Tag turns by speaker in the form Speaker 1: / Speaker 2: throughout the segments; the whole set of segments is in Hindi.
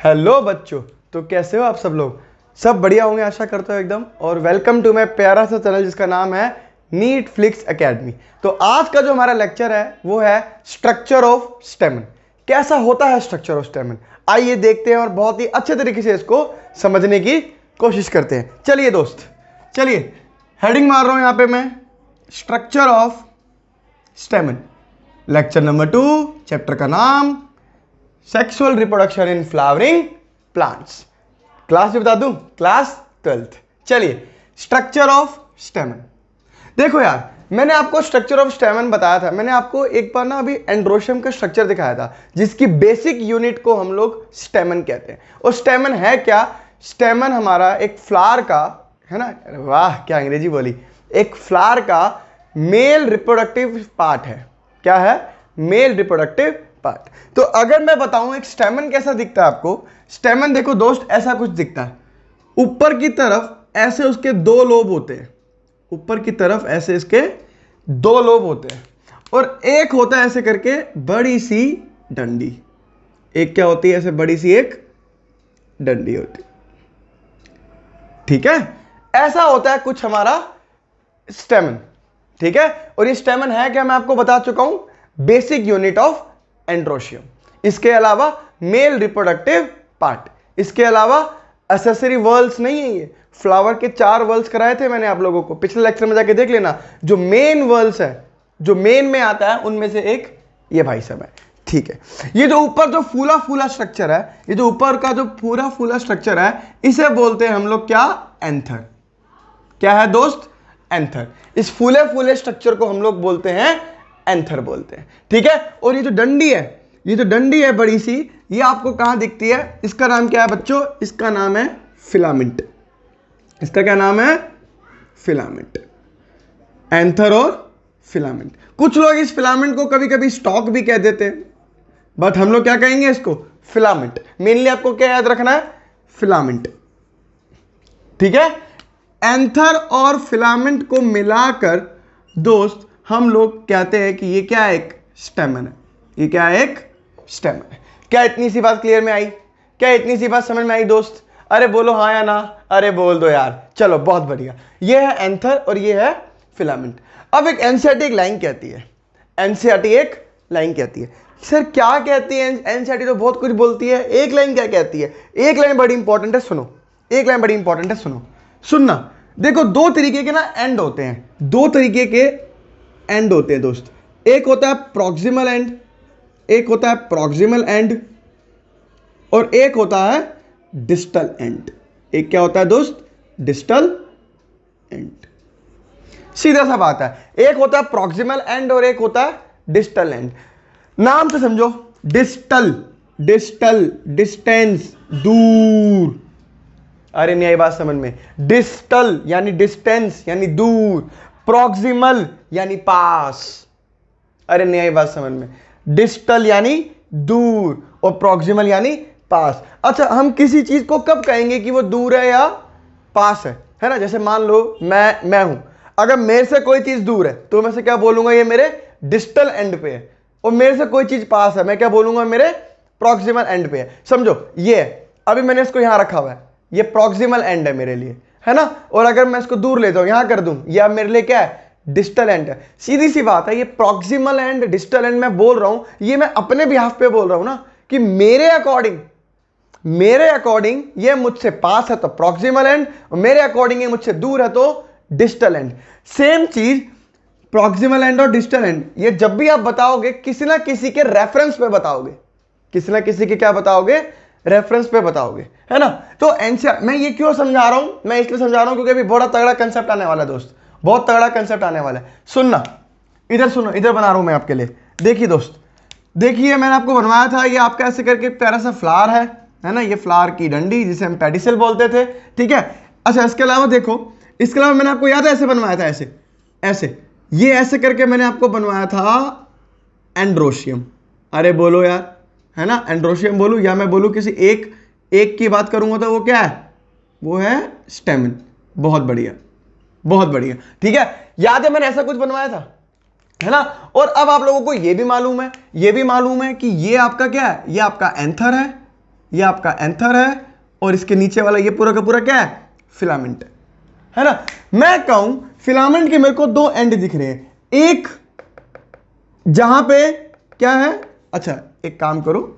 Speaker 1: हेलो बच्चों, तो कैसे हो आप सब लोग? सब बढ़िया होंगे आशा करता हूँ एकदम। और वेलकम टू माय प्यारा सा चैनल जिसका नाम है नीट फ्लिक्स एकेडमी। तो आज का जो हमारा लेक्चर है वो है स्ट्रक्चर ऑफ स्टेमन। कैसा होता है स्ट्रक्चर ऑफ स्टेमन, आइए देखते हैं और बहुत ही अच्छे तरीके से इसको समझने की कोशिश करते हैं। चलिए दोस्त, चलिए हेडिंग मार रहा हूं यहां पे मैं, structure of स्टेमन, lecture number 2, chapter का नाम sexual reproduction in flowering plants. Class भी बता दूं, क्लास 12th। चलिए स्ट्रक्चर ऑफ स्टेमन। देखो यार, मैंने आपको स्ट्रक्चर ऑफ स्टेमन बताया था। मैंने आपको एक बार ना अभी एंड्रोशियम का स्ट्रक्चर दिखाया था जिसकी बेसिक यूनिट को हम लोग स्टेमन कहते हैं। और स्टेमन है क्या? स्टेमन हमारा एक फ्लावर का है ना, वाह क्या अंग्रेजी बोली, एक फ्लावर का मेल रिप्रोडक्टिव पार्ट है। क्या है? Male reproductive part. तो अगर मैं बताऊं एक स्टेमन कैसा दिखता है आपको, स्टेमन देखो दोस्त ऐसा कुछ दिखता है। ऊपर की तरफ ऐसे उसके दो लोब होते हैं, ऊपर की तरफ ऐसे इसके दो लोब होते हैं, और एक होता है ऐसे करके बड़ी सी डंडी। एक क्या होती है? ऐसे बड़ी सी एक डंडी होती है, ठीक है। ऐसा होता है कुछ हमारा स्टेमन, ठीक है। और ये स्टेमन है क्या, मैं आपको बता चुका हूं, बेसिक यूनिट ऑफ एंड्रोशियम। इसके अलावा मेल रिप्रोडक्टिव पार्ट, इसके अलावा एसेसरी वर्ल्स नहीं है। ये फ्लावर के 4 वर्ल्स कराए थे मैंने आप लोगों को, पिछले लेक्चर में जाके देख लेना। जो मेन वर्ल्स है, जो मेन में आता है, उनमें से एक ये भाई साहब है, ठीक है। ये जो ऊपर जो फूला फूला स्ट्रक्चर है, ये जो ऊपर का जो पूरा फूला स्ट्रक्चर है, इसे बोलते हैं हम लोग क्या? एंथर। क्या है दोस्त? एंथर। इस फूले फूले स्ट्रक्चर को हम लोग बोलते हैं एंथर बोलते हैं, ठीक है। और ये जो डंडी है, ये जो डंडी है बड़ी सी, ये आपको कहां दिखती है? इसका नाम क्या है बच्चों? इसका नाम है फिलामेंट। इसका क्या नाम है? फिलामेंट। एंथर और फिलामेंट। कुछ लोग इस फिलामेंट को कभी कभी स्टॉक भी कह देते हैं, बट हम लोग क्या कहेंगे इसको? फिलामेंट। मेनली आपको क्या याद रखना है? फिलामेंट, ठीक है। एंथर और फिलामेंट को मिलाकर दोस्त हम लोग कहते हैं कि ये क्या है? एक स्टेमन है। ये क्या है? एक स्टेमन है। क्या इतनी सी बात क्लियर में आई? क्या इतनी सी बात समझ में आई दोस्त? अरे बोलो हाँ या ना, अरे बोल दो यार। चलो बहुत बढ़िया। ये है एंथर और ये है फिलामेंट। अब एक एनसीईआरटी एक लाइन कहती है, एनसीईआरटी एक लाइन कहती है। सर क्या कहती है एनसीईआरटी? तो बहुत कुछ बोलती है, एक लाइन क्या कहती है? एक लाइन बड़ी इंपॉर्टेंट है, सुनो। एक लाइन बड़ी इंपॉर्टेंट है, सुनो, सुनना। देखो दो तरीके के ना एंड होते हैं, दो तरीके के एंड होते हैं दोस्त। एक होता है प्रॉक्सिमल एंड, एक होता है प्रॉक्सिमल एंड, और एक होता है डिस्टल एंड। एक क्या होता है दोस्त? Distal end. सीधा सा बात है, एक होता है प्रॉक्सिमल एंड और एक होता है डिस्टल एंड। नाम से समझो, डिस्टल, डिस्टल डिस्टेंस, दूर। अरे नहीं आई बात समझ में? डिस्टल यानी डिस्टेंस यानी दूर, प्रॉक्सिमल यानी पास। अरे नहीं आई बात समझ में? डिस्टल यानी दूर और प्रॉक्सिमल यानी पास। अच्छा, हम किसी चीज को कब कहेंगे कि वो दूर है या पास है ना? जैसे मान लो मैं हूं, अगर मेरे से कोई चीज दूर है तो मैं से क्या बोलूंगा? ये मेरे डिस्टल एंड पे है। और मेरे से कोई चीज पास है, मैं क्या बोलूंगा? मेरे प्रॉक्सिमल एंड पे है। समझो, ये अभी मैंने इसको यहां रखा हुआ है, ये प्रॉक्सिमल एंड है मेरे लिए, है ना। और अगर मैं इसको दूर ले जाऊं, यहां कर दूं, यह मेरे लिए क्या है? डिस्टल एंड है। सीधी सी बात है, ये प्रॉक्सिमल एंड डिस्टल एंड मैं बोल रहा हूं, ये मैं अपने बिहाफ पे बोल रहा हूं ना, कि मेरे अकॉर्डिंग ये मुझसे पास है तो प्रॉक्सिमल एंड, और मेरे अकॉर्डिंग ये मुझसे दूर है तो डिस्टल एंड। सेम चीज प्रॉक्सिमल एंड और डिस्टल एंड, ये जब भी आप बताओगे किसी ना किसी के रेफरेंस पे बताओगे, किसी ना किसी के क्या बताओगे? रेफरेंस पे बताओगे, है ना। तो एनसीईआर मैं ये क्यों समझा रहा हूं? मैं इसलिए समझा रहा हूं क्योंकि अभी बड़ा तगड़ा कंसेप्ट आने वाला है दोस्त, बहुत तगड़ा कंसेप्ट आने वाला है। सुनना, इधर सुनो, इधर बना रहा हूं मैं आपके लिए। देखिए दोस्त, देखिए मैंने आपको बनवाया था, ये आपका ऐसे करके प्यारा सा फ्लावर है ना, ये फ्लावर की डंडी जिसे हम पेडिसल बोलते थे, ठीक है। अच्छा, इसके अलावा देखो, इसके अलावा मैंने आपको याद है ऐसे बनवाया था, ऐसे ऐसे, ये ऐसे करके मैंने आपको बनवाया था एंड्रोशियम। अरे बोलो यार, है ना। एंड्रोशियम बोलूं या मैं बोलूं किसी एक की बात करूंगा तो वो क्या है? वो है स्टेमन। बहुत बढ़िया, बहुत बढ़िया, ठीक है। याद है मैंने ऐसा कुछ बनवाया था, है ना। और अब आप लोगों को ये भी मालूम है कि ये आपका क्या है? ये आपका एंथर है, ये आपका एंथर है और इसके नीचे वाला ये पूरा का पूरा क्या है, फिलामेंट है ना। मैं कहूं फिलामेंट के मेरे को दो एंड दिख रहे हैं, एक जहां पे क्या है, अच्छा एक काम करो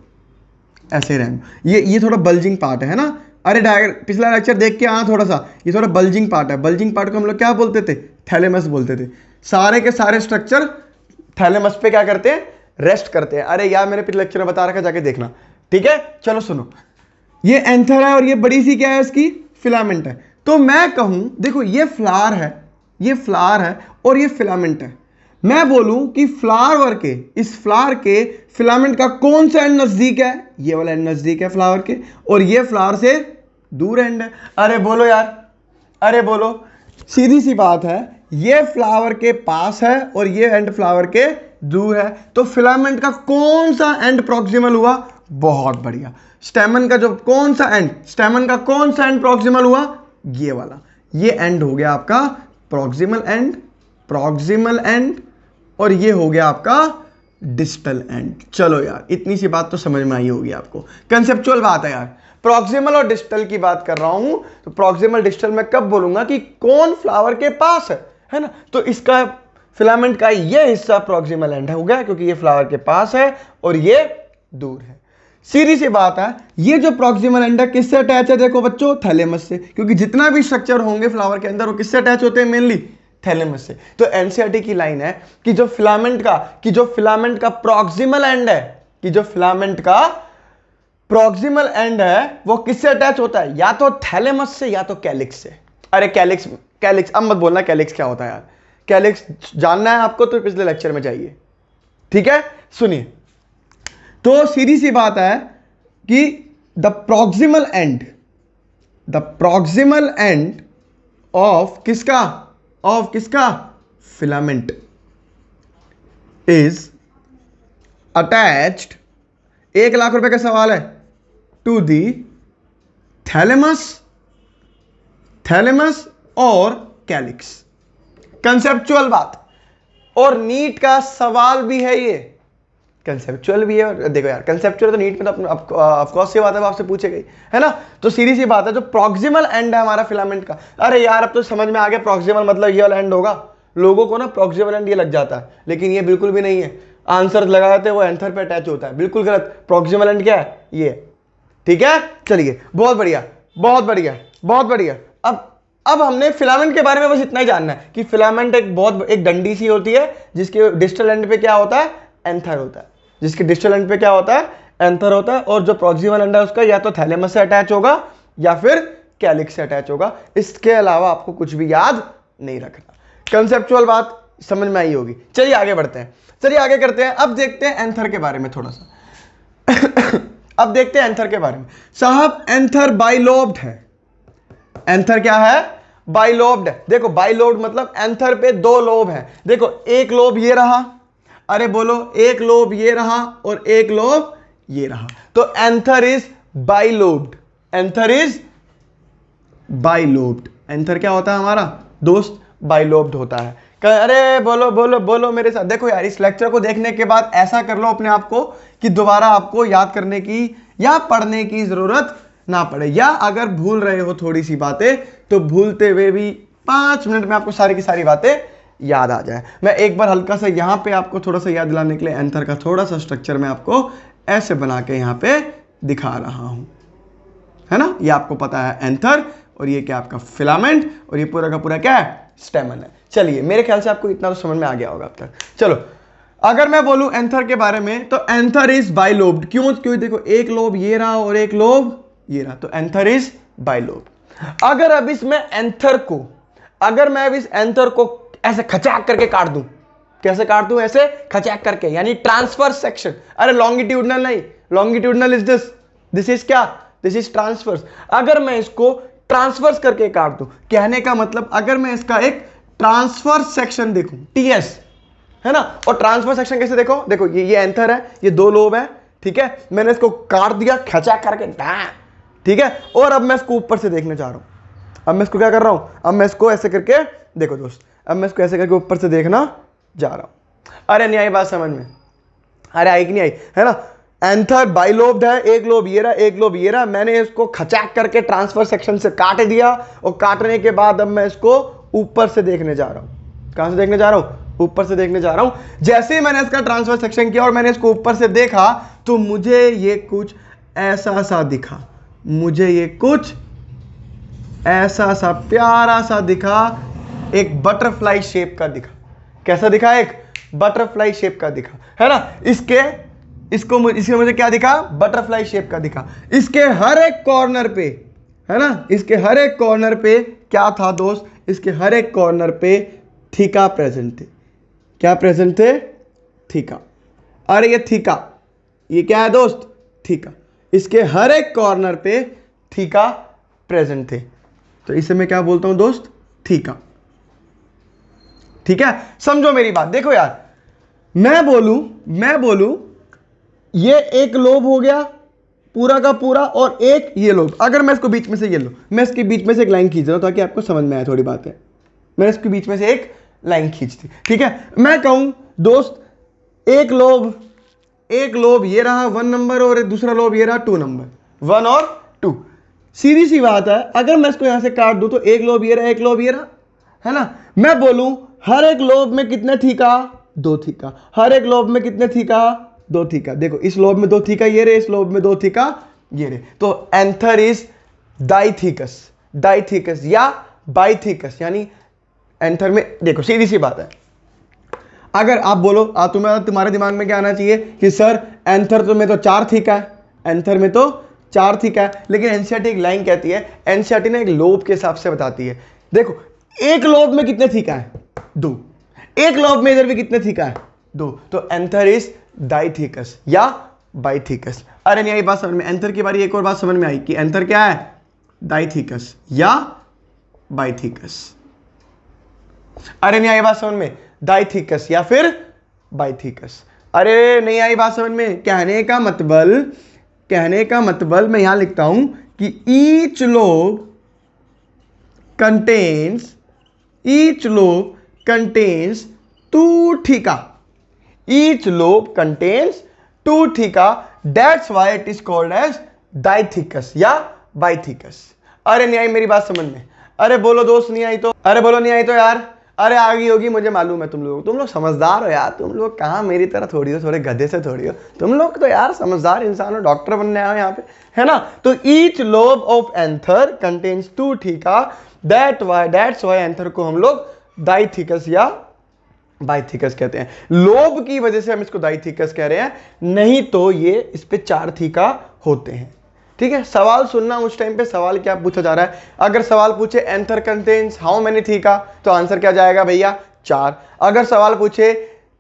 Speaker 1: ऐसे रहने, ये थोड़ा बल्जिंग पार्ट है ना। अरे पिछला लेक्चर देख के आना थोड़ा सा, ये थोड़ा बल्जिंग पार्ट है। बल्जिंग पार्ट को हम लोग क्या बोलते थे, थैलेमस बोलते थे। सारे के सारे स्ट्रक्चर थैलेमस पे क्या करते हैं, रेस्ट करते हैं। अरे यार मैंने पिछले लेक्चर में बता रखा, जाके देखना, ठीक है। चलो सुनो, ये एंथर है और ये बड़ी सी क्या है इसकी, फिलामेंट है। तो मैं कहूं देखो ये फ्लावर है, ये फ्लावर है और ये फिलामेंट है। मैं बोलूं कि फ्लावर के, इस फ्लावर के फिलामेंट का कौन सा एंड नजदीक है, ये वाला एंड नजदीक है फ्लावर के, और ये फ्लावर से दूर एंड है। अरे बोलो यार, अरे बोलो, सीधी सी बात है, ये फ्लावर के पास है और ये एंड फ्लावर के दूर है। तो फिलामेंट का कौन सा एंड प्रॉक्सिमल हुआ, बहुत बढ़िया। स्टेमन का जो कौन सा एंड, स्टेमन का कौन सा एंड प्रॉक्सिमल हुआ, ये वाला, ये एंड हो गया आपका प्रॉक्सिमल एंड, प्रॉक्सिमल एंड, और ये हो गया आपका डिस्टल एंड। चलो यार इतनी सी बात तो समझ में आई होगी आपको, कंसेप्चुअल बात है यार। प्रॉक्सिमल और डिस्टल की बात कर रहा हूं, तो प्रॉक्सिमल डिस्टल में कब बोलूंगा कि कौन फ्लावर के पास है ना। तो इसका फिलामेंट का ये हिस्सा प्रॉक्सिमल एंड हो गया, क्योंकि ये फ्लावर के पास है और ये दूर है। सीधी सी बात है, ये जो प्रॉक्सिमल एंड है किससे अटैच है, देखो बच्चों, थैलेमस से, क्योंकि जितना भी स्ट्रक्चर होंगे फ्लावर के अंदर वो किससे अटैच होते हैं, मेनली थैलेमस से। तो एनसीईआरटी की लाइन है कि जो फिलामेंट का प्रॉक्सिमल एंड है, कि जो फिलामेंट का प्रॉक्सिमल एंड है वो किससे अटैच होता है, या तो थैलेमस से या तो कैलिक्स से। अरे कैलिक्स अब मत बोलना कैलिक्स क्या होता है यार, कैलिक्स जानना है आपको तो पिछले लेक्चर में जाइए, ठीक है। सुनिए, तो सीधी सी बात है कि द प्रॉक्सिमल एंड ऑफ किसका फिलामेंट इज अटैच्ड, 1,00,000 रुपए का सवाल है, टू दी थैलेमस और कैलिक्स। कंसेप्चुअल बात, और नीट का सवाल भी है, ये कंसेप्चुअल भी है। और देखो यार कंसेप्चुअल तो नीट में तो ऑफकोर्स ये बात है, आपसे पूछे गई है ना। तो सीधी सी बात है, जो प्रॉक्सिमल एंड है हमारा फिलामेंट का, अरे यार अब तो समझ में आ गया, प्रॉक्सिमल मतलब ये वाला एंड होगा। लोगों को ना प्रॉक्सिमल एंड ये लग जाता है, लेकिन ये बिल्कुल भी नहीं है। आंसर लगाते वो एंथर पे अटैच होता है, बिल्कुल गलत। प्रॉक्सिमल एंड क्या है, ये, ठीक है। चलिए बहुत बढ़िया, बहुत बढ़िया, बहुत बढ़िया। अब हमने फिलामेंट के बारे में बस इतना ही जानना है कि फिलामेंट एक डंडी सी होती है, जिसके डिस्टल एंड पे क्या होता है, एंथर होता है। जिसके डिस्टल एंड पे क्या होता है, एंथर होता है। और जो प्रॉक्सिमल एंड है उसका या तो थैलेमस से अटैच होगा या फिर कैलिक्स से अटैच होगा। इसके अलावा आपको कुछ भी याद नहीं रखना। कंसेप्चुअल बात समझ में आई होगी। चलिए आगे बढ़ते हैं, चलिए आगे करते हैं। अब देखते हैं एंथर के बारे में थोड़ा सा अब देखते हैं एंथर के बारे में। साहब एंथर बाइलोब्ड है। एंथर क्या है, बाइलोब्ड है। देखो बाइलोब्ड मतलब एंथर पे 2 लोब हैं। देखो एक लोब ये रहा, अरे बोलो, एक लोब ये रहा और एक लोब ये रहा। तो anther is bilobed, anther is bilobed. Anther क्या होता है हमारा दोस्त, बाइलोब्ड होता है। अरे बोलो बोलो बोलो मेरे साथ। देखो यार इस लेक्चर को देखने के बाद ऐसा कर लो अपने आप को कि दोबारा आपको याद करने की या पढ़ने की जरूरत ना पड़े, या अगर भूल रहे हो थोड़ी सी बातें तो भूलते हुए भी 5 मिनट में आपको सारी की सारी बातें याद आ जाए। मैं एक बार हल्का सा यहां पे आपको थोड़ा सा याद दिलाने के लिए एंथर का थोड़ा सा स्ट्रक्चर मैं आपको ऐसे बना के यहां पे दिखा रहा हूं, है ना। ये आपको पता है एंथर, और ये क्या आपका फिलामेंट, और ये पूरा का पूरा क्या है, स्टेमन है। चलिए मेरे ख्याल से आपको इतना तो समझ में आ गया होगा अब तक। चलो अगर मैं बोलूं एंथर के बारे में, तो एंथर इज बाइलोब्ड। क्यों देखो एक लोब ये रहा और एक लोब ये रहा, तो एंथर इज बाइलोब्ड। अगर अब इसमें एंथर को, अगर मैं अब इस एंथर को ऐसे खचाक करके काट दूं, कैसे काट दूं, ऐसे खचाक करके, यानी ट्रांसफर सेक्शन। अरे लॉन्गिट्यूडनल नहीं, लॉन्गिट्यूडनल इज दिस इज क्या, दिस इज ट्रांसफर्स। अगर मैं इसको ट्रांसफर्स करके काट दूं, कहने का मतलब अगर मैं इसका एक ट्रांसफर सेक्शन देखूं, टीएस, है ना। और ट्रांसफर सेक्शन कैसे देखो, देखो ये एंथर है, ये 2 लोब है, ठीक है। मैंने इसको काट दिया खचा करके, ठीक है। और अब मैं इसको ऊपर से देखने जा रहा हूं। अब मैं इसको क्या कर रहा हूं, अब मैं इसको ऐसे करके, देखो दोस्त, अब मैं इसको ऐसे करके ऊपर से देखना जा रहा हूं। अरे नहीं आई बात समझ में, अरे आई कि नहीं आई, है ना। एंथर बाइलोब्ड है, एक लोब ये रहा, एक लोब ये रहा। मैंने इसको खचाक करके ट्रांसफर सेक्शन से काट दिया और काटने के बाद अब मैं इसको ऊपर से देखने जा रहा हूं। कहां से देखने जा रहा हूं? ऊपर से देखने जा रहा हूं। जैसे ही मैंने इसका ट्रांसफर सेक्शन किया और मैंने इसको ऊपर से देखा तो मुझे ये कुछ ऐसा सा दिखा, मुझे ये कुछ ऐसा सा प्यारा सा दिखा, एक बटरफ्लाई शेप का दिखा। कैसा दिखा? एक बटरफ्लाई शेप का दिखा, है ना। इसके मुझे क्या दिखा? बटरफ्लाई शेप का दिखा। इसके हर एक कॉर्नर पे, है ना, इसके हर एक कॉर्नर पे क्या था दोस्त? इसके हर एक कॉर्नर पे थीका प्रेजेंट थे। क्या प्रेजेंट थे? थीका। अरे ये थीका, ये क्या है दोस्त? थीका। इसके हर एक कॉर्नर पे थीका प्रेजेंट थे, तो इसे मैं क्या बोलता हूं दोस्त? थीका। ठीक है, समझो मेरी बात। देखो यार, मैं बोलूं ये एक लोब हो गया पूरा का पूरा और एक ये लोब। अगर मैं इसको बीच में से, ये लो, मैं इसके बीच में से एक लाइन खींच रहा हूं ताकि आपको समझ में आए थोड़ी बात है। मैंने इसके बीच में से एक लाइन खींच दी, ठीक है। मैं कहूं दोस्त एक लोब ये रहा 1 नंबर और एक दूसरा लोब ये रहा 2 नंबर, 1 और 2। सीधी सी बात है, अगर मैं इसको यहां से काट दूं तो एक लोब ये रहा, एक लोब ये रहा, है ना। मैं बोलूं हर एक लोब में कितने थीका? 2 थीका। हर एक लोब में कितने थीका? 2 थीका। देखो इस लोब में 2 थीका ये रहे, इस लोब में 2 थीका ये रहे। तो एंथर इज डाइथीकस या बाइथीकस, यानी एंथर में देखो सीधी सी बात है। अगर आप बोलो तुम्हारे दिमाग में क्या आना चाहिए कि सर एंथर तो में तो 4 थीका है, एंथर में तो 4 थीका है। लेकिन एनसीईआरटी एक लाइन कहती है, एनसीईआरटी ने एक लोब के हिसाब से बताती है। देखो एक लोब में कितने थीका है? 2। एक लोब में इधर भी कितने थीका है? 2। तो एंथर इज डाइथीकस या बाइथीकस। अरे नहीं आई बात समझ में? एंथर की बारी एक और बात समझ में आई कि एंथर क्या है? डाइथीकस या बाइथीकस। अरे नहीं आई बात समझ में? डाइथीकस या फिर बाइथीकस। अरे नहीं आई बात समझ में? कहने का मतलब मैं यहां लिखता हूं कि each lobe contains 2 theca. Each lobe contains 2 theca, that's why it is called as dithecous या बाइथीकस। अरे नहीं आई मेरी बात समझ में? अरे बोलो दोस्त नहीं आई तो? अरे बोलो नहीं आई तो यार? अरे आ गई होगी, मुझे मालूम है। तुम लोग समझदार हो यार। तुम लोग कहाँ मेरी तरह थोड़ी हो, थोड़े गधे से थोड़ी हो। तुम लोग तो यार समझदार इंसान हो, डॉक्टर बनने आए हो यहाँ पे, है ना। तो each lobe of anther contains 2 theca, that's why anther को हम लोग डाइथीकस या बाइथीकस कहते हैं। लोब की वजह से हम इसको डाइथीकस कह रहे हैं, नहीं तो ये इस पे 4 थीका होते हैं। ठीक है, सवाल सुनना उस टाइम पे सवाल क्या पूछा जा रहा है। अगर सवाल पूछे anther contains how many theca, तो आंसर क्या जाएगा भैया? 4। अगर सवाल पूछे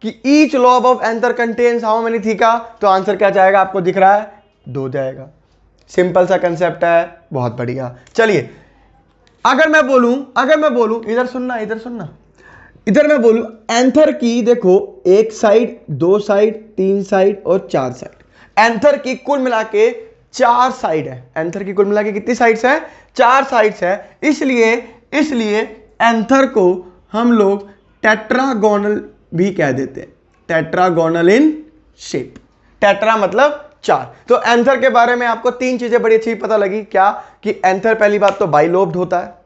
Speaker 1: कि each lobe of anther contains how many theca, तो आंसर क्या जाएगा? आपको दिख रहा है 2 जाएगा। सिंपल सा कंसेप्ट है, बहुत बढ़िया। चलिए अगर मैं बोलूं इधर सुनना, इधर मैं बोलूं एंथर की, देखो 1 साइड, 2 साइड, 3 साइड और 4 साइड। एंथर की कुल मिला के 4 साइड है। एंथर की कुल मिला के कितनी साइड्स है? 4 साइड्स है। इसलिए एंथर को हम लोग टेट्रागोनल भी कह देते हैं। Tetragonal in shape. टेट्रा मतलब 4। तो एंथर के बारे में आपको 3 चीजें बड़ी अच्छी पता लगी। क्या? कि एंथर पहली बात तो बाइलोब्ड होता है।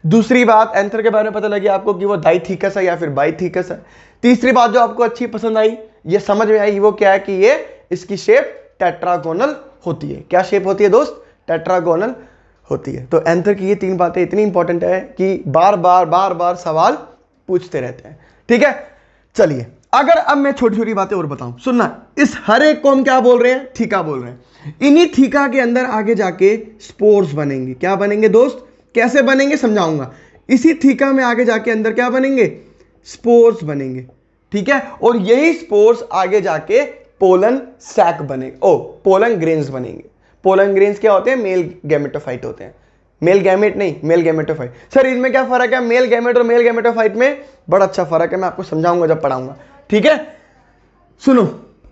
Speaker 1: दूसरी बात एंथर के बारे में पता लगी आपको कि वो डाइथीकस है या फिर बाइथीकस है। तीसरी बात जो आपको अच्छी पसंद आई, ये समझ में आई, वो क्या है कि ये इसकी शेप टेट्रागोनल होती है। क्या शेप होती है दोस्त? टेट्रागोनल होती है। तो एंथर की ये 3 बातें इतनी इंपॉर्टेंट है कि बार बार सवाल पूछते रहते हैं। ठीक है, चलिए अगर अब मैं छोटी छोटी बातें और बताऊं, सुनना। इस हर एक को हम क्या बोल रहे हैं? थीका बोल रहे हैं। इन्हीं थीका के अंदर आगे जाके स्पोर्स बनेंगे। क्या बनेंगे दोस्त? कैसे बनेंगे समझाऊंगा। इसी थीका में आगे जाके अंदर क्या बनेंगे? स्पोर्स बनेंगे। ठीक है, और यही स्पोर्स आगे जाके पोलन सैक बनेगा, पोलन ग्रेन्स बनेंगे। पोलन ग्रेन्स क्या होते हैं? मेल गैमेटोफाइट होते हैं। मेल गैमेट नहीं, मेल गैमेटोफाइट। सर इनमें क्या फर्क है? मेल गैमेट और मेल गैमेटोफाइट में बड़ा अच्छा फर्क है, मैं आपको समझाऊंगा जब पढ़ाऊंगा। ठीक है, सुनो,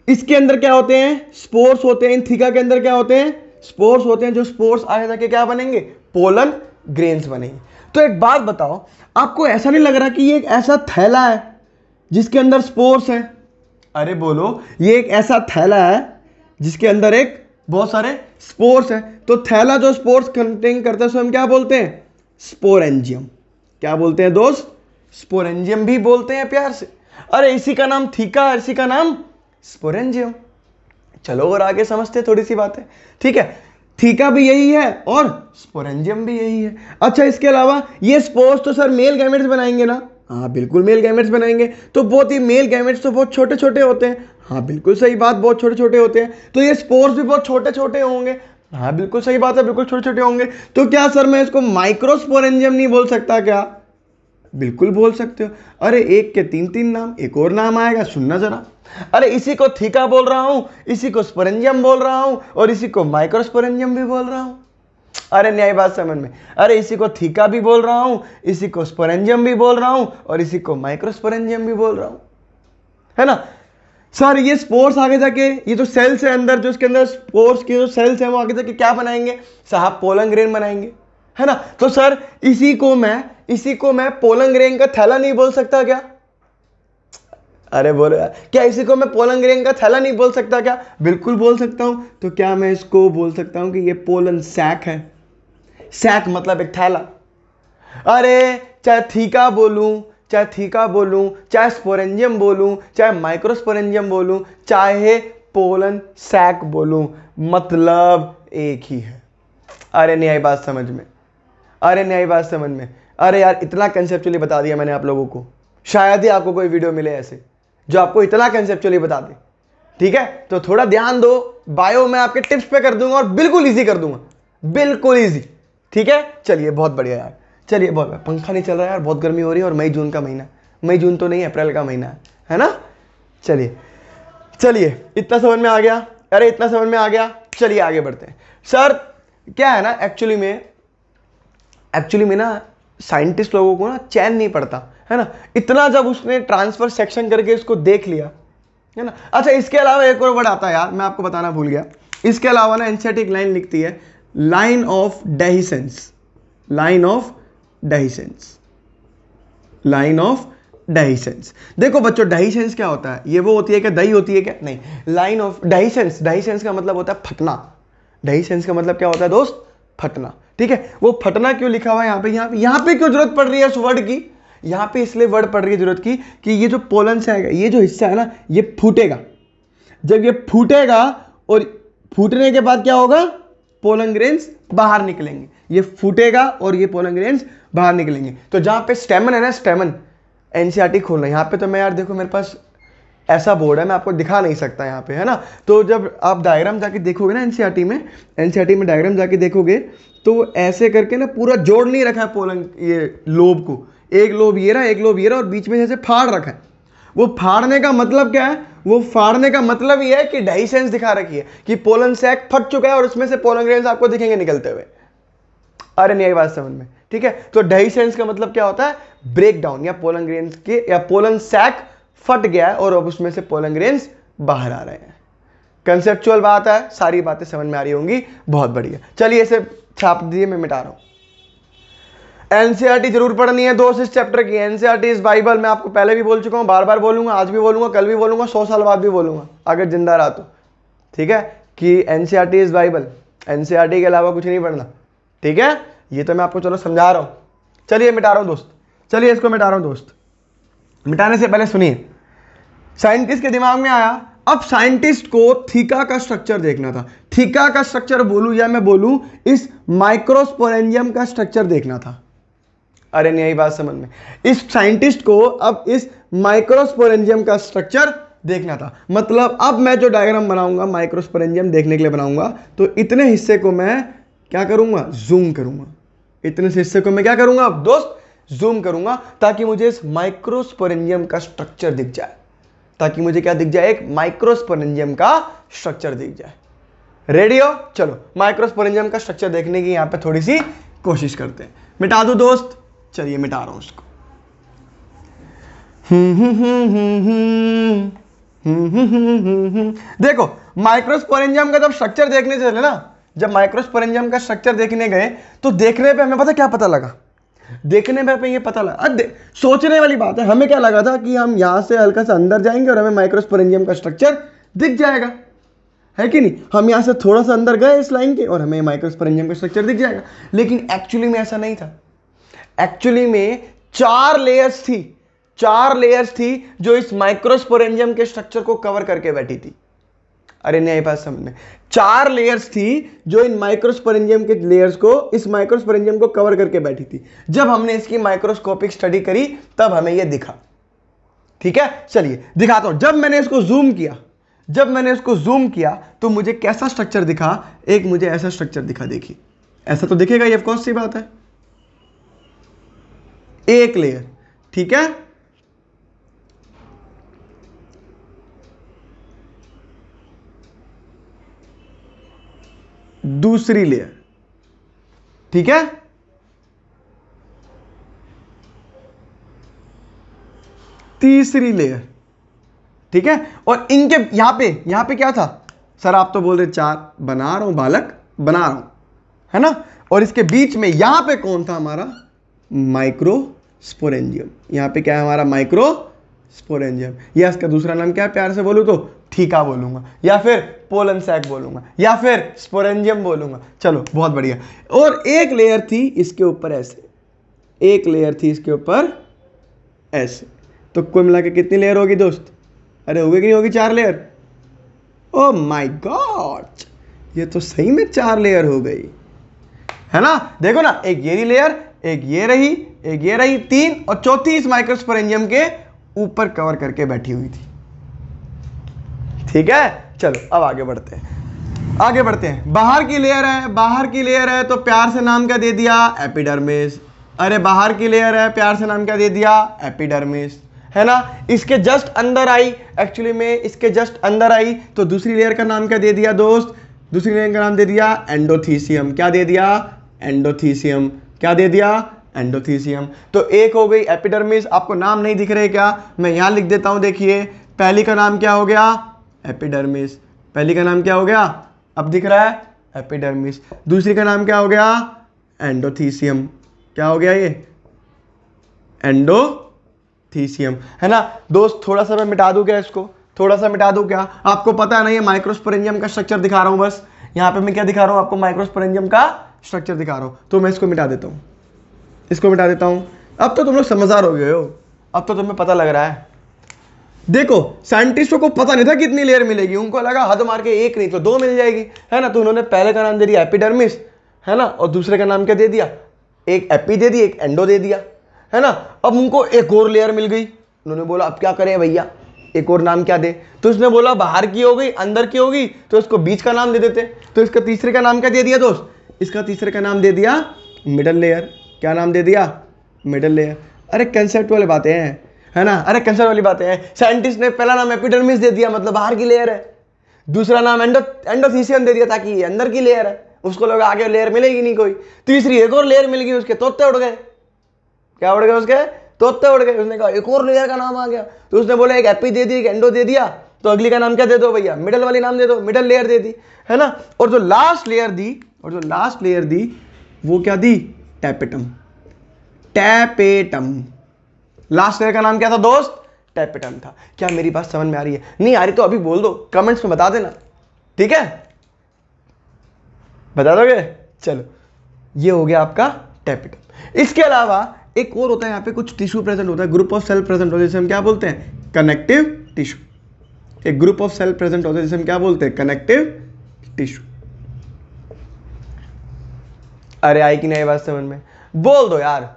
Speaker 1: इसके अंदर क्या होते हैं? स्पोर्स होते हैं। इन थीका के अंदर क्या होते हैं? स्पोर्स होते हैं। जो स्पोर्स आगे जाके क्या बनेंगे? पोलन ग्रेन्स बनेंगे। तो एक बात बताओ, आपको ऐसा नहीं लग रहा कि ये एक ऐसा थैला है जिसके अंदर स्पोर्स है? अरे बोलो, ये एक ऐसा थैला है जिसके अंदर एक बहुत सारे स्पोर्स हैं। तो थैला जो स्पोर्स कंटेन करता है उसको हम क्या बोलते हैं? स्पोरेंजियम। क्या बोलते हैं दोस्त? स्पोरेंजियम भी बोलते हैं प्यार से। अरे इसी का नाम थीका, इसी का नाम स्पोरेंजियम। चलो और आगे समझते हैं थोड़ी सी बातें, ठीक है। थीका भी यही है और स्पोरेंजियम भी यही है। अच्छा, इसके अलावा ये स्पोर्स तो सर मेल गैमेट्स बनाएंगे ना? हाँ बिल्कुल मेल गैमेट्स बनाएंगे। तो बहुत ही मेल गैमेट्स तो बहुत छोटे छोटे होते हैं। हाँ बिल्कुल सही बात, बहुत छोटे छोटे होते हैं। तो ये स्पोर्स भी बहुत छोटे छोटे होंगे। हाँ बिल्कुल सही बात है, बिल्कुल छोटे छोटे होंगे। तो क्या सर मैं इसको माइक्रोस्पोरेंजियम नहीं बोल सकता क्या? बिल्कुल बोल सकते हो। अरे एक के तीन तीन नाम, एक और नाम आएगा, सुनना जरा। अरे इसी को थीका बोल रहा हूं, इसी को स्पोरेंजियम बोल रहा हूं और इसी को माइक्रोस्पोरेंजियम भी बोल रहा हूं। अरे न्याय बात समझ में? अरे इसी को थीका भी बोल रहा हूं, इसी को स्पोरेंजियम भी बोल रहा हूं और इसी को माइक्रोस्पोरेंजियम भी बोल रहा हूं, है ना सर? ये स्पोर्स आगे जाके, ये जो सेल्स है अंदर, जो इसके अंदर स्पोर्स के जो सेल्स हैं वो आगे जाके क्या बनाएंगे साहब? पोलन ग्रेन बनाएंगे, है ना? तो सर इसी को मैं पोलन ग्रेन का थैला नहीं बोल सकता क्या? अरे बोलो यार, क्या इसी को मैं पोलन ग्रेन का थैला नहीं बोल सकता क्या? बिल्कुल बोल सकता हूं। तो क्या मैं इसको बोल सकता हूं कि ये पोलन सैक है? सैक मतलब एक थैला। अरे चाहे थीका बोलूं, चाहे स्पोरेंजियम बोलूं, चाहे माइक्रोस्पोरेंजियम बोलूं, चाहे पोलन सैक बोलूं, मतलब एक ही है। अरे नहीं आई बात समझ में? अरे यार इतना कंसेप्चुअली बता दिया मैंने आप लोगों को, शायद ही आपको कोई वीडियो मिले ऐसे जो आपको इतना कंसेप्चुअली बता दे, ठीक है? तो थोड़ा ध्यान दो, बायो मैं आपके टिप्स पे कर दूंगा और बिल्कुल इजी कर दूंगा, बिल्कुल इजी, ठीक है? चलिए बहुत बढ़िया यार, चलिए बहुत, पंखा नहीं चल रहा है यार, बहुत गर्मी हो रही है और मई जून का महीना, मई जून तो नहीं अप्रैल का महीना है ना? चलिए इतना समझ में आ गया? अरे इतना समझ में आ गया, चलिए आगे बढ़ते हैं। सर क्या है ना, एक्चुअली में ना साइंटिस्ट लोगों को ना चैन नहीं पड़ता, है ना? इतना जब उसने ट्रांसफर सेक्शन करके इसको देख लिया, है ना? अच्छा इसके अलावा एक और वर्ड आता है यार, मैं आपको बताना भूल गया। इसके अलावा ना एनसीईआरटी एक लाइन लिखती है, लाइन ऑफ डेहिसेंस। देखो बच्चों, डेहिसेंस क्या होता है? ये वो होती है क्या, दही होती है क्या? नहीं, लाइन ऑफ डेहिसेंस का मतलब होता है फटना। डेहिसेंस का मतलब क्या होता है दोस्त? फटना, ठीक है? वो फटना क्यों लिखा हुआ है यहाँ पे क्यों जरूरत पड़ रही है उस वर्ड की? यहाँ पे इसलिए वर्ड पड़ रही है जरूरत की कि ये जो पोलन से आएगा, ये जो हिस्सा है ना, ये फूटेगा। जब ये फूटेगा और फूटने के बाद क्या होगा? पोलन ग्रेन्स बाहर निकलेंगे। ये फूटेगा और ये पोलन ग्रेन्स बाहर निकलेंगे। तो जहां पे स्टेमन है ना, स्टेमन, एनसीईआरटी खोलना, यहाँ पे तो मैं यार देखो मेरे पास ऐसा बोर्ड है, मैं आपको दिखा नहीं सकता यहाँ पे, है ना? तो जब आप डायग्राम जाके देखोगे ना एनसीईआरटी में डायग्राम जाके देखोगे तो ऐसे करके ना पूरा जोड़ नहीं रखा है पोलन, ये लोब को, एक लोब ये रहा, एक लोब ये रहा और बीच में जैसे फाड़ रखा है। वो फाड़ने का मतलब क्या है? वो फाड़ने का मतलब ये है कि डेहिसेंस दिखा रखी है कि पोलन सैक फट चुका है और उसमें से पोलन ग्रेन्स आपको दिखेंगे निकलते हुए। अरे नहीं आई बात समझ में? ठीक है, तो डेहिसेंस का मतलब क्या होता है? ब्रेक डाउन, या पोलन ग्रेन्स के, या पोलन सैक फट गया है और अब उसमें से पोलन ग्रेन्स बाहर आ रहे हैं। कंसेप्चुअल बात है, सारी बातें समझ में आ रही होंगी, बहुत बढ़िया। चलिए इसे छाप दिए, मैं मिटा रहा हूं। एनसीईआरटी जरूर पढ़नी है दोस्त इस चैप्टर की। एनसीईआरटी इज बाइबल, मैं आपको पहले भी बोल चुका हूं, बार बार बोलूंगा, आज भी बोलूंगा, कल भी बोलूंगा, 100 साल बाद भी बोलूंगा अगर जिंदा रहा तो, ठीक है? कि एनसीईआरटी इज बाइबल, एनसीईआरटी के अलावा कुछ नहीं पढ़ना, ठीक है? ये तो मैं आपको चलो समझा रहा हूं। चलिए मिटा रहा हूं दोस्त, चलिए इसको मिटा रहा हूं दोस्त। मिटाने से पहले सुनिए, साइंटिस्ट के दिमाग में आया, अब साइंटिस्ट को थीका का स्ट्रक्चर देखना था। थीका का स्ट्रक्चर बोलूं या मैं बोलूं इस माइक्रोस्पोरेंजियम का स्ट्रक्चर देखना था। अरे नहीं आई बात समझ में? इस साइंटिस्ट को अब इस माइक्रोस्पोरेंजियम का स्ट्रक्चर देखना था। मतलब अब मैं जो डायग्राम बनाऊंगा माइक्रोस्पोरेंजियम देखने के लिए बनाऊंगा, तो इतने हिस्से को मैं क्या करूंगा? जूम करूंगा। इतने से हिस्से को मैं क्या करूंगा दोस्त? जूम करूंगा, ताकि मुझे इस माइक्रोस्पोरेंजियम का स्ट्रक्चर दिख जाए। ताकि मुझे क्या दिख जाए? एक माइक्रोस्पोरेंजियम का स्ट्रक्चर दिख जाए। रेडी हो? चलो माइक्रोस्पोरेंजियम का स्ट्रक्चर देखने की यहां पे थोड़ी सी कोशिश करते हैं। मिटा दो दोस्त, चलिए मिटा रहा हूं उसको। देखो माइक्रोस्पोरेंजियम का जब स्ट्रक्चर देखने चले ना, जब माइक्रोस्पोरेंजियम का स्ट्रक्चर देखने गए तो देखने पे हमें पता क्या पता लगा? देखने में ये पता लगा, सोचने वाली बात है, हमें क्या लगा था कि हम यहां से हल्का सा अंदर जाएंगे और हमें माइक्रोस्पोरेंजियम का स्ट्रक्चर दिख जाएगा, है कि नहीं? हम यहाँ से थोड़ा सा अंदर गए इस लाइन के और हमें माइक्रोस्पोरेंजियम का स्ट्रक्चर दिख जाएगा, लेकिन एक्चुअली में ऐसा नहीं था। एक्चुअली में 4 लेयर्स थी, 4 लेयर्स थी जो इस माइक्रोस्पोरेंजियम के स्ट्रक्चर को कवर करके बैठी थी। अरे नहीं आई बात समझ में? 4 लेयर्स थी जो इन माइक्रोस्पोरेंजियम के लेयर्स को, इस माइक्रोस्पोरेंजियम को कवर करके बैठी थी। जब हमने इसकी माइक्रोस्कोपिक स्टडी करी तब हमें यह दिखा। ठीक है, चलिए दिखाता हूं। जब मैंने इसको जूम किया तो मुझे कैसा स्ट्रक्चर दिखा? एक मुझे ऐसा स्ट्रक्चर दिखा। देखिए ऐसा तो दिखेगा, ये ऑफ कोर्स सी बात है, एक लेयर। ठीक है, दूसरी लेयर, ठीक है, तीसरी लेयर, ठीक है। और इनके यहां पे क्या था? सर आप तो बोल रहे 4, बना रहा हूं बालक, बना रहा हूं, है ना। और इसके बीच में यहां पे कौन था? हमारा माइक्रोस्पोरेंजियम। यहां पे क्या है? हमारा माइक्रोस्पोरेंजियम। या इसका दूसरा नाम क्या है? प्यार से बोलूं तो ठीका बोलूंगा, या फिर पोलन सैक बोलूंगा, या फिर स्पोरेंजियम बोलूंगा। चलो बहुत बढ़िया। और एक लेयर थी इसके ऊपर ऐसे, एक लेयर थी इसके ऊपर ऐसे। तो कुल मिला के कितनी लेयर होगी दोस्त? अरे होगी कि नहीं होगी? 4 लेयर। ओ माय गॉड, ये तो सही में 4 लेयर हो गई, है ना। देखो ना, एक ये लेयर, एक ये रही, एक ये रही, 3, और चौथी इस माइक्रोस्पोरेंजियम के ऊपर कवर करके बैठी हुई थी। ठीक है, चलो अब आगे बढ़ते हैं। बाहर की लेयर है, तो प्यार से नाम क्या दे दिया? एपिडर्मिस। अरे बाहर की लेयर है, प्यार से नाम क्या दे दिया? एपिडर्मिस, है ना। इसके जस्ट अंदर आई, एक्चुअली में इसके जस्ट अंदर आई, तो दूसरी लेयर का नाम क्या दे दिया दोस्त? दूसरी लेयर का नाम दे दिया एंडोथीसियम। क्या दे दिया? एंडोथीसियम। क्या दे दिया? एंडोथीसियम। तो एक हो गई एपिडर्मिस। आपको नाम नहीं दिख रहे क्या? मैं यहां लिख देता हूं। देखिए पहली का नाम क्या हो गया? एपिडर्मिस। पहली का नाम क्या हो गया? अब दिख रहा है, एपिडर्मिस। दूसरी का नाम क्या हो गया? एंडोथीसियम। क्या हो गया ये? एंडोथीसियम, है ना। दोस्त थोड़ा सा मैं मिटा दूं क्या इसको? थोड़ा सा मिटा दूं क्या? आपको पता है ना, ये माइक्रोस्पोरेंजियम का स्ट्रक्चर दिखा रहा हूं बस। यहां पे मैं क्या दिखा रहा हूं आपको? माइक्रोस्पोरेंजियम का स्ट्रक्चर दिखा रहा हूं। तो मैं इसको मिटा देता हूं, इसको मिटा देता हूं। अब तो तुम लोग समझदार हो गए हो, अब तो तुम्हें पता लग रहा है। देखो साइंटिस्टों को पता नहीं था कितनी लेयर मिलेगी, उनको लगा हद मार के एक नहीं तो 2 मिल जाएगी, है ना। तो उन्होंने पहले का नाम दे दिया एपिडर्मिस, है ना, और दूसरे का नाम क्या दे दिया? एक एपी दे दी, एक एंडो दे दिया, है ना। अब उनको एक और लेयर मिल गई, उन्होंने बोला अब क्या करें भैया, एक और नाम क्या दे? तो उसने बोला बाहर की हो गई, अंदर की होगी, तो इसको बीच का नाम दे देते। तो इसका तीसरे का नाम क्या दे दिया दोस्त? इसका तीसरे का नाम दे दिया मिडल लेयर। क्या नाम दे दिया? Middle layer. अरे कंसेप्ट वाली बातें हैं, है ना। अरे कंसेप्ट वाली बातें हैं। साइंटिस्ट ने पहला नाम एपिडर्मिस दे दिया, मतलब बाहर की लेयर है। दूसरा नाम एंडोथीसियम दे दिया ताकि ये अंदर की लेयर है, उसको लगा आगे लेयर मिलेगी नहीं कोई। तीसरी एक और लेयर मिल गई, उसके तोते उड़ गए। क्या उड़ गए उसके? तोते उड़ गए। उसने कहा एक और लेयर का नाम आ गया, तो उसने बोला एक एपी दे दी, एक एंडो दे दिया, तो अगली का नाम क्या दे दो भैया? मिडल वाली नाम दे दो, मिडल लेयर दे दी, है ना। और जो लास्ट लेयर दी वो क्या दी? टैपेटम। टैपेटम, लास्ट लेयर का नाम क्या था दोस्त? टैपेटम था। क्या मेरी बात समझ में आ रही है? नहीं आ रही तो अभी बोल दो, कमेंट्स में बता देना, ठीक है? बता दोगे? चलो ये हो गया आपका टैपेटम। इसके अलावा एक और होता है, यहाँ पे कुछ टिश्यू प्रेजेंट होता है, ग्रुप ऑफ सेल प्रेजेंट होता है, जिसे हम क्या बोलते हैं? Connective tissue. एक ग्रुप ऑफ सेल प्रेजेंट होता है जिसे हम क्या बोलते हैं? Connective tissue. अरे आई कि नहीं बात समझ में? बोल दो यार,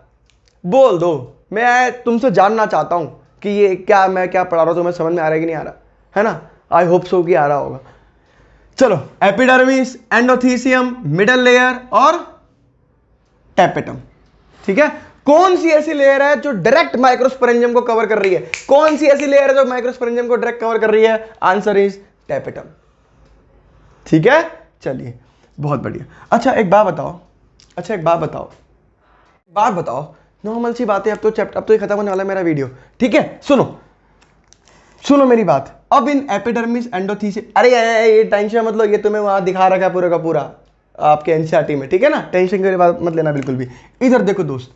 Speaker 1: बोल दो। मैं तुमसे जानना चाहता हूं कि ये क्या, मैं क्या पढ़ा रहा हूं, तुम्हें समझ में आ रहा है कि नहीं आ रहा, है ना। आई होप सो कि आ रहा होगा। चलो एपिडर्मिस, एंडोथीसियम, मिडल लेयर और टैपेटम, ठीक है। कौन सी ऐसी लेयर है जो डायरेक्ट माइक्रोस्पोरेंजियम को कवर कर रही है? कौन सी ऐसी लेयर है जो माइक्रोस्पोरेंजियम को डायरेक्ट कवर कर रही है? आंसर इज टैपेटम, ठीक है। चलिए बहुत बढ़िया। अच्छा एक बात बताओ, नॉर्मल सी बात है, अब तो ये खत्म होने वाला है मेरा वीडियो, ठीक है। सुनो मेरी बात। अब इन एपिडर्मिस, एंडोथीसियम, अरे ये टेंशन मतलब, ये तुम्हें वहां दिखा रखा है पूरा का पूरा आपके एनसीईआरटी में, ठीक है ना। टेंशन की बात मत लेना बिल्कुल भी। इधर देखो दोस्त,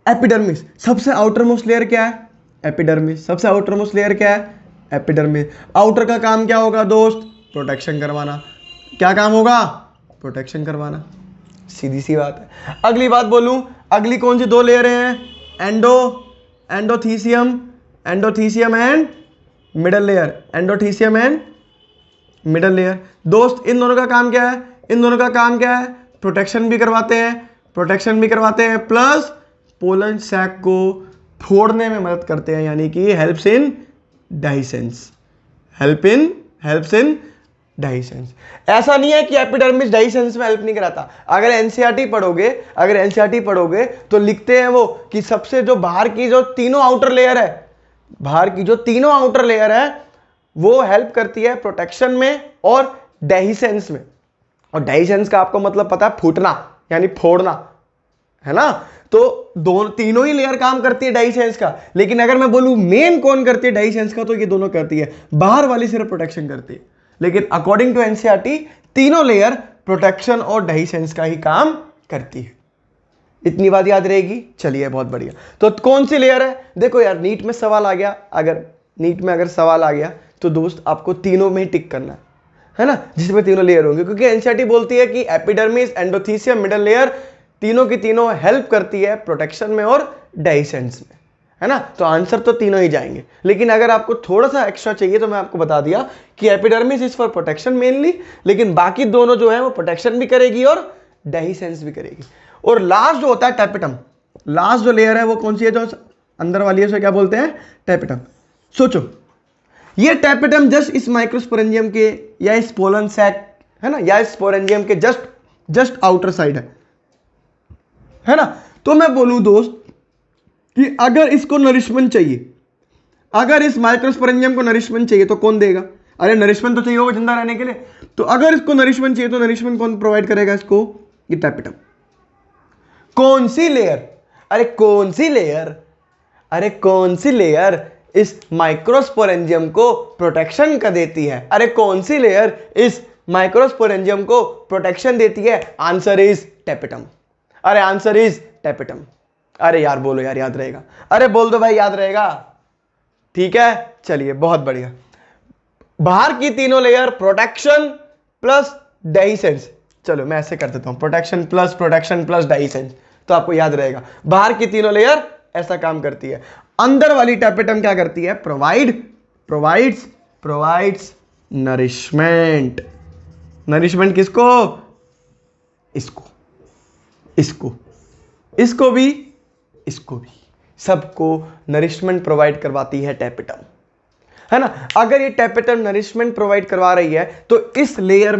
Speaker 1: एपिडर्मिस सबसे आउटर मोस्ट लेयर क्या है? एपिडर्मिस सबसे आउटर मोस्ट लेयर क्या है? एपिडर्मिस। आउटर का काम क्या होगा दोस्त? प्रोटेक्शन करवाना। क्या काम होगा? प्रोटेक्शन करवाना। सीधी सी बात है। अगली बात बोलूं, अगली कौन सी दो लेयर हैं? Endothecium and middle layer. Endothecium and middle layer. दोस्त इन दोनों का काम क्या है? इन दोनों का काम क्या है? प्रोटेक्शन भी करवाते हैं, प्लस पोलन सैक को फोड़ने में मदद करते हैं, यानी कि हेल्प्स इन डाइसेंस। ऐसा नहीं है कि एपिडर्मिस डाइसेंस में हेल्प नहीं कराता। अगर एनसीईआरटी पढ़ोगे तो लिखते हैं वो कि सबसे जो बाहर की जो तीनों आउटर लेयर है वो हेल्प करती है प्रोटेक्शन में और डेहिसेंस में। और डेहिसेंस का आपको मतलब पता है, फूटना यानी फोड़ना, है ना? तो दोनों तीनों ही लेयर काम करती है डाइसेंस का। लेकिन अगर मैं बोलूं मेन कौन करती है डाइसेंस का, तो ये दोनों करती है। बाहर वाली सिर्फ प्रोटेक्शन करती है, लेकिन अकॉर्डिंग टू एनसीईआरटी तीनों लेयर प्रोटेक्शन और डाइसेंस का ही काम करती है। इतनी बात याद रहेगी। चलिए बहुत बढ़िया। तो कौन सी लेयर है? देखो यार, नीट में सवाल आ गया, अगर सवाल आ गया तो दोस्त आपको तीनों में ही टिक करना है ना, जिसमें तीनों लेयर होंगे। क्योंकि एनसीईआरटी बोलती है कि एपिडर्मिस, एंडोथीसियम, मिडल लेयर तीनों की तीनों हेल्प करती है प्रोटेक्शन में और डाइसेंस में, है ना? तो आंसर तो तीनों ही जाएंगे। लेकिन अगर आपको थोड़ा सा एक्स्ट्रा चाहिए तो मैं आपको बता दिया कि epidermis is for protection mainly, लेकिन बाकी दोनों जो है वो प्रोटेक्शन भी करेगी और डाइसेंस भी करेगी। और लास्ट जो होता है टैपेटम, लास्ट जो लेयर है वो कौन सी है? जो अंदर वाली है उसे क्या बोलते हैं? टैपेटम। सोचो, ये टैपेटम जस्ट इस माइक्रोस्पोरेंजियम के या इस पोलन सैक, है ना, या इस स्पोरेंजियम के जस्ट आउटर साइड है ना? तो मैं बोलूं दोस्त कि अगर इसको नरिशमेंट चाहिए, अगर इस माइक्रोस्पोरेंजियम को नरिशमेंट चाहिए तो कौन देगा? अरे नरिशमेंट तो चाहिए होगा जिंदा रहने के लिए। तो अगर इसको नरिशमेंट चाहिए तो नरिशमेंट कौन प्रोवाइड करेगा इसको? ये टैपेटम। कौन सी लेयर? अरे कौन सी लेयर इस माइक्रोस्पोरेंजियम को प्रोटेक्शन का देती है? अरे कौन सी लेयर इस माइक्रोस्पोरेंजियम को प्रोटेक्शन देती है? Answer is tapetum. अरे यार बोलो यार, याद रहेगा। अरे बोल दो भाई, याद रहेगा। ठीक है, चलिए बहुत बढ़िया। बाहर की तीनों लेयर प्रोटेक्शन प्लस डाइसेंस। चलो मैं ऐसे कर देता हूं, प्रोटेक्शन प्लस डाइसेंस, तो आपको याद रहेगा। बाहर की तीनों लेयर ऐसा काम करती है। अंदर वाली टैपेटम क्या करती है? प्रोवाइड्स नरिशमेंट किसको? इसको भी सबको नरिशमेंट प्रोवाइड करवाती है टैपेटम, है ना? अगर ये टैपेटम नरिशमेंट प्रोवाइड करवा रही है तो इस लेयर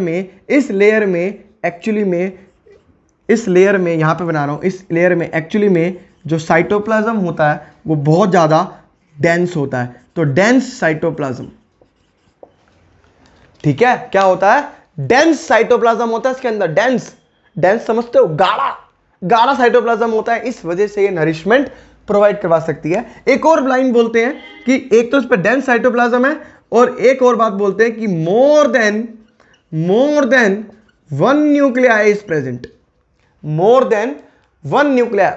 Speaker 1: में यहां पे बना रहा हूं, इस लेयर में एक्चुअली में जो साइटोप्लाज्म होता है वो बहुत ज्यादा डेंस होता है। तो डेंस साइटोप्लाज्म, ठीक है, क्या होता है? डेंस साइटोप्लाज्म होता है इसके अंदर। डेंस समझते हो? गाढ़ा साइटोप्लाज्म होता है। इस वजह से ये नरिशमेंट प्रोवाइड करवा सकती है। एक और लाइन बोलते हैं कि एक तो इस पर डेंस साइटोप्लाज्म है, और एक और बात बोलते हैं कि more than one nuclei is present.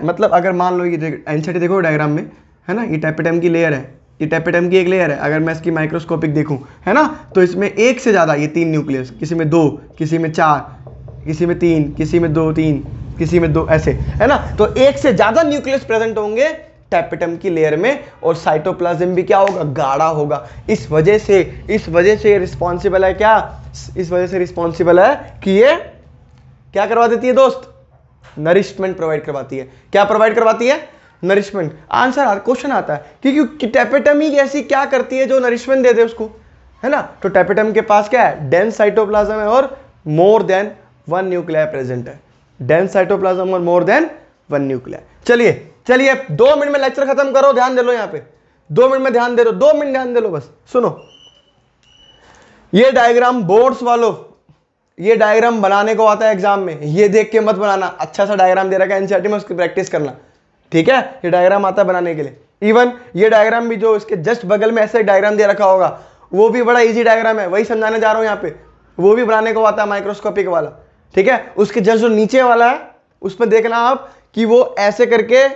Speaker 1: मतलब अगर मान लो ये एनसीईआरटी देखो डायग्राम में, है ना, ये टैपेटम की लेयर है, ये टैपेटम की एक लेयर है। अगर मैं इसकी माइक्रोस्कोपिक देखूं, है ना, तो इसमें एक से ज्यादा, ये 3 न्यूक्लियस, किसी में 2, किसी में 4, किसी में 3, किसी में 2, 3, किसी में 2, ऐसे, है ना? तो एक से ज्यादा न्यूक्लियस प्रेजेंट होंगे टैपेटम की लेयर में, और साइटोप्लाज्म भी क्या होगा? गाढ़ा होगा। इस वजह से रिस्पॉन्सिबल है क्या? इस वजह से रिस्पॉन्सिबल है कि ये क्या करवा देती है दोस्त? नरिशमेंट प्रोवाइड करवाती है। क्या प्रोवाइड करवाती है? नरिशमेंट। आंसर क्वेश्चन आता है क्योंकि टैपेटम ही ऐसी क्या करती है जो नरिशमेंट दे दे उसको, है ना? तो टैपेटम के पास क्या है? डेंस साइटोप्लाज्म है और मोर देन 1 न्यूक्लियाई प्रेजेंट है। डेंस साइटोप्लाज्म और मोर देन 1 न्यूक्लियाई। चलिए 2 मिनट में लेक्चर खत्म करो। ध्यान दे लो यहाँ पे, 2 मिनट में ध्यान दे लो, 2 मिनट ध्यान दे लो बस। सुनो, ये डायग्राम बोर्ड्स वालों, ये डायग्राम बनाने को आता है एग्जाम में, ये देख के मत बनाना। अच्छा सा डायग्राम दे रखा है एनसीईआरटी में, उसकी प्रैक्टिस करना, ठीक है? ये डायग्राम आता है बनाने के लिए। इवन ये डायग्राम भी जो इसके जस्ट बगल में ऐसे डायग्राम दे रखा होगा, वो भी बड़ा इजी डायग्राम है, वही समझाने जा रहा हूं यहाँ पे। वो भी बनाने को आता है, माइक्रोस्कोपिक वाला, ठीक है? उसके जस्ट जो नीचे वाला है उस पर देखना आप कि वो ऐसे करके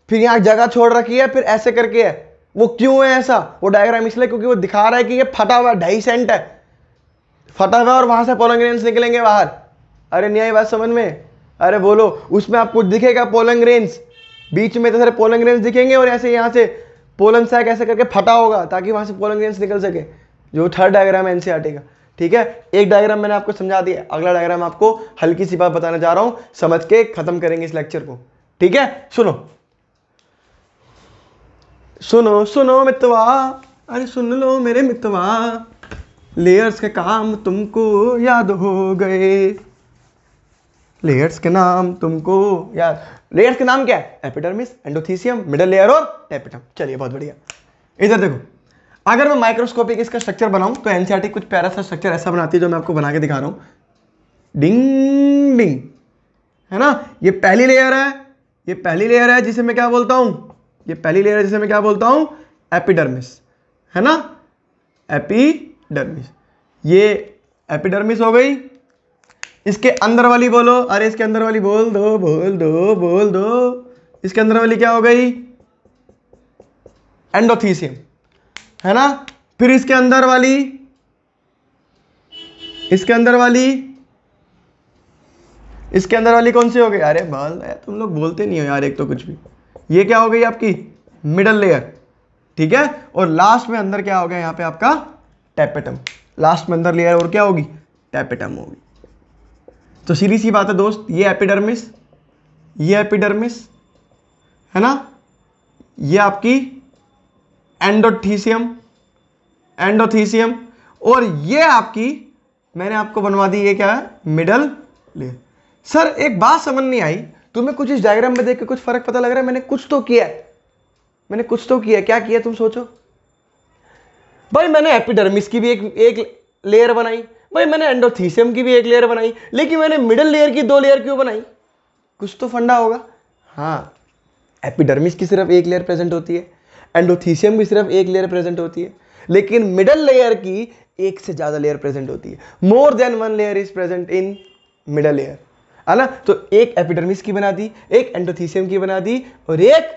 Speaker 1: फिर यहां जगह छोड़ रखी है, फिर ऐसे करके है। वो क्यों है ऐसा? वो डायग्राम इसलिए क्योंकि वो दिखा रहा है कि ये फटा हुआ डाइसेंट है, फटा हुआ और वहां से पोलन ग्रेन्स निकलेंगे बाहर। अरे नहीं आई बात समझ में? अरे बोलो, उसमें आपको दिखेगा पोलन ग्रेन्स, बीच में तो सारे पोलन ग्रेन्स दिखेंगे और ऐसे यहाँ से पोलन सैक ऐसे करके फटा होगा ताकि वहां से पोलन ग्रेन्स निकल सके, जो थर्ड डायग्राम है एनसीईआरटी का। ठीक है, एक डायग्राम मैंने आपको समझा दिया, अगला डायग्राम आपको हल्की सी बात बताने जा रहा हूं, समझ के खत्म करेंगे इस लेक्चर को। ठीक है, सुनो सुनो सुनो मितवा, अरे सुन लो मेरे मितवा, लेयर्स के काम तुमको याद हो गए, लेयर्स के नाम तुमको याद। लेयर्स के नाम क्या है? एपिडर्मिस, एंडोथीसियम, मिडल लेयर और टेपिटम। चलिए बहुत बढ़िया। इधर देखो, अगर मैं माइक्रोस्कोपिक इसका स्ट्रक्चर बनाऊं तो एनसीईआरटी कुछ प्यारा सा स्ट्रक्चर ऐसा बनाती है जो मैं आपको बना के दिखा रहा हूं। डिंग डिंग, है ना? ये पहली लेयर है, ये पहली लेयर है जिसे मैं क्या बोलता हूं? ये पहली लेयर है जिसे मैं क्या बोलता हूं? एपिडर्मिस, है ना? एपिडर्मिस, ये एपिडर्मिस हो गई। इसके अंदर वाली बोलो, अरे इसके अंदर वाली बोल दो बोल दो बोल दो, इसके अंदर वाली क्या हो गई? एंडोथीसियम, है ना? फिर इसके अंदर वाली, इसके अंदर वाली, इसके अंदर वाली कौन सी हो गई? अरे बाल तुम लोग बोलते नहीं हो यार एक तो कुछ भी। ये क्या हो गई आपकी? Middle layer. ठीक है, और लास्ट में अंदर क्या हो गया यहाँ पे आपका? टेपिटम। लास्ट में अंदर लेयर और क्या होगी? टेपिटम होगी। तो सीधी सी बात है दोस्त, ये एपिडर्मिस, ये एपिडर्मिस, है ना? ये आपकी एंडोथीसियम, एंडोथीसियम, और ये आपकी मैंने आपको बनवा दी, ये क्या है? Middle layer. सर एक बात समझ नहीं आई, तुम्हें कुछ इस डायग्राम में देख के कुछ फर्क पता लग रहा है? मैंने कुछ तो किया है, मैंने कुछ तो किया। क्या किया तुम सोचो भाई? मैंने एपिडर्मिस की भी एक लेयर बनाई भाई, मैंने एंडोथीसियम की भी एक लेयर बनाई, लेकिन मैंने मिडल लेयर की 2 लेयर क्यों बनाई? कुछ तो फंडा होगा। हाँ, एपिडर्मिस की सिर्फ एक लेयर प्रेजेंट होती है, एंडोथीसियम की सिर्फ एक लेयर प्रेजेंट होती है, लेकिन मिडल लेयर की एक से ज्यादा लेयर प्रेजेंट होती है। More than 1 layer is present in middle layer, है ना? तो एक एपिडर्मिस की बना दी, एक एंडोथीसियम की बना दी, और एक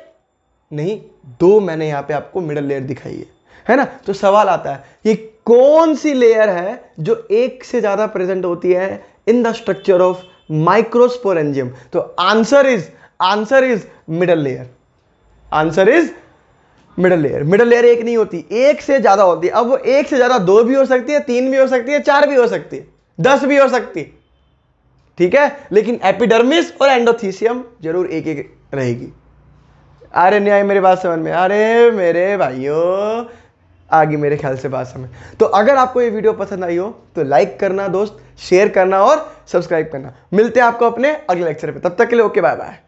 Speaker 1: नहीं 2 मैंने यहां पे आपको मिडल लेयर दिखाई है ना? तो सवाल आता है, ये कौन सी लेयर है जो एक से ज्यादा प्रेजेंट होती है in the structure of microsporangium? तो answer is middle layer. Answer is middle layer. Middle layer एक नहीं होती, एक से ज्यादा होती है। अब वो एक से ज्यादा 2 भी हो सकती है, 3 भी हो सकती है, 4 भी हो सकती है, 10 भी हो सकती है। ठीक है, लेकिन एपिडर्मिस और एंडोथीसियम जरूर एक एक रहेगी। अरे नहीं आई मेरी बात समझ में? अरे मेरे भाइयों, आ गई मेरे ख्याल से बात समझ। तो अगर आपको ये वीडियो पसंद आई हो तो लाइक करना दोस्त, शेयर करना और सब्सक्राइब करना। मिलते हैं आपको अपने अगले लेक्चर पे, तब तक के लिए ओके, बाय बाय।